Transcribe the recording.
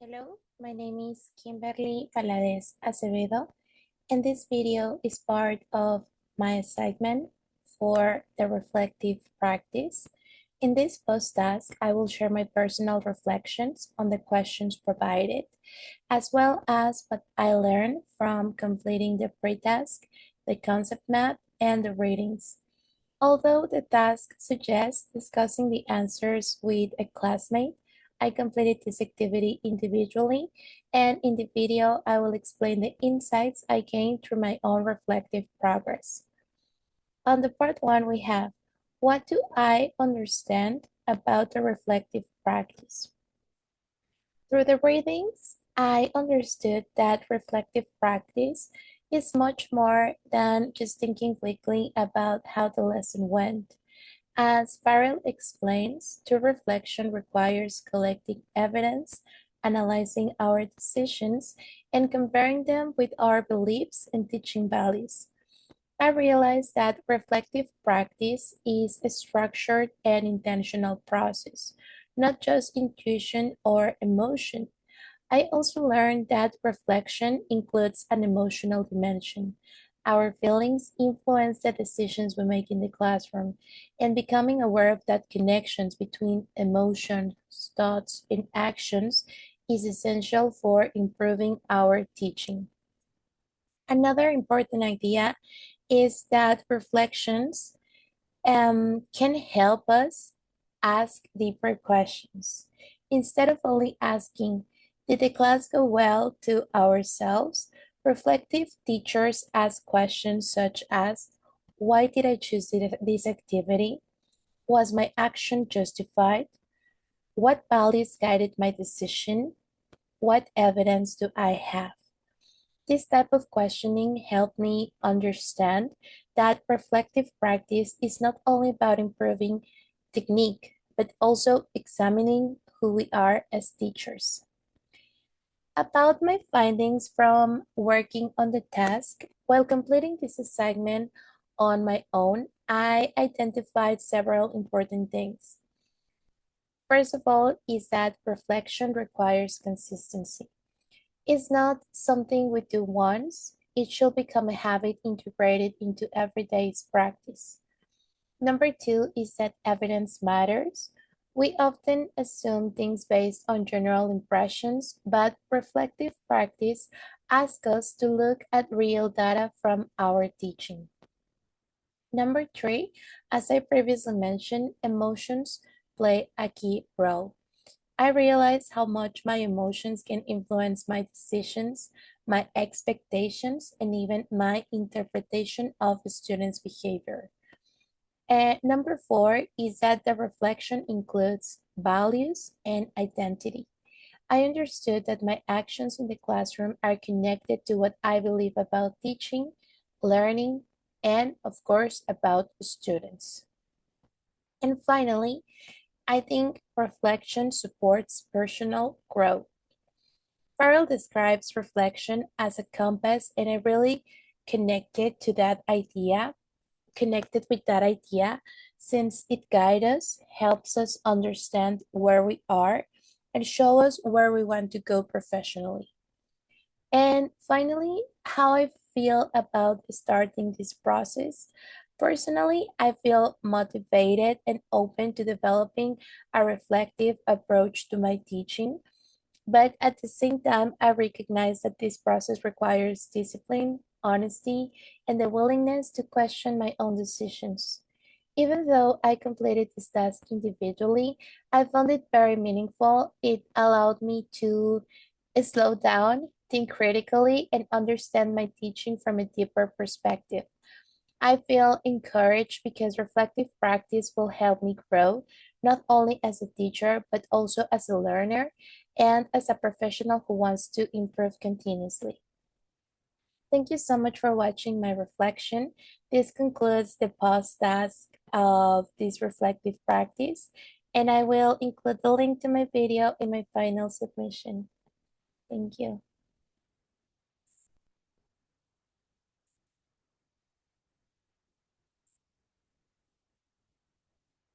Hello, my name is Kimberly Valadez Acevedo, and this video is part of my assignment for the reflective practice. In this post-task, I will share my personal reflections on the questions provided, as well as what I learned from completing the pre-task, the concept map, and the readings. Although the task suggests discussing the answers with a classmate, I completed this activity individually, and in the video, I will explain the insights I gained through my own reflective progress. On the part one, we have, what do I understand about the reflective practice? Through the readings, I understood that reflective practice is much more than just thinking quickly about how the lesson went. As Farrell explains, true reflection requires collecting evidence, analyzing our decisions, and comparing them with our beliefs and teaching values. I realized that reflective practice is a structured and intentional process, not just intuition or emotion. I also learned that reflection includes an emotional dimension. Our feelings influence the decisions we make in the classroom, and becoming aware of that connections between emotions, thoughts, and actions is essential for improving our teaching. Another important idea is that reflections can help us ask deeper questions. Instead of only asking, did the class go well, to ourselves, reflective teachers ask questions such as, why did I choose this activity? Was my action justified? What values guided my decision? What evidence do I have? This type of questioning helped me understand that reflective practice is not only about improving technique, but also examining who we are as teachers. About my findings from working on the task, while completing this assignment on my own, I identified several important things. First of all, is that reflection requires consistency. It's not something we do once, it should become a habit integrated into everyday practice. Number two is that evidence matters. We often assume things based on general impressions, but reflective practice asks us to look at real data from our teaching. Number three, as I previously mentioned, emotions play a key role. I realize how much my emotions can influence my decisions, my expectations, and even my interpretation of a student's behavior. And number four is that the reflection includes values and identity. I understood that my actions in the classroom are connected to what I believe about teaching, learning, and of course about students. And finally, I think reflection supports personal growth. Farrell describes reflection as a compass, and I really connected with that idea, since it guides us, helps us understand where we are, and show us where we want to go professionally. And finally, how I feel about starting this process. Personally, I feel motivated and open to developing a reflective approach to my teaching. But at the same time, I recognize that this process requires discipline, honesty, and the willingness to question my own decisions. Even though I completed this task individually, I found it very meaningful. It allowed me to slow down, think critically, and understand my teaching from a deeper perspective. I feel encouraged because reflective practice will help me grow, not only as a teacher, but also as a learner and as a professional who wants to improve continuously. Thank you so much for watching my reflection. This concludes the post task of this reflective practice, and I will include the link to my video in my final submission. Thank you.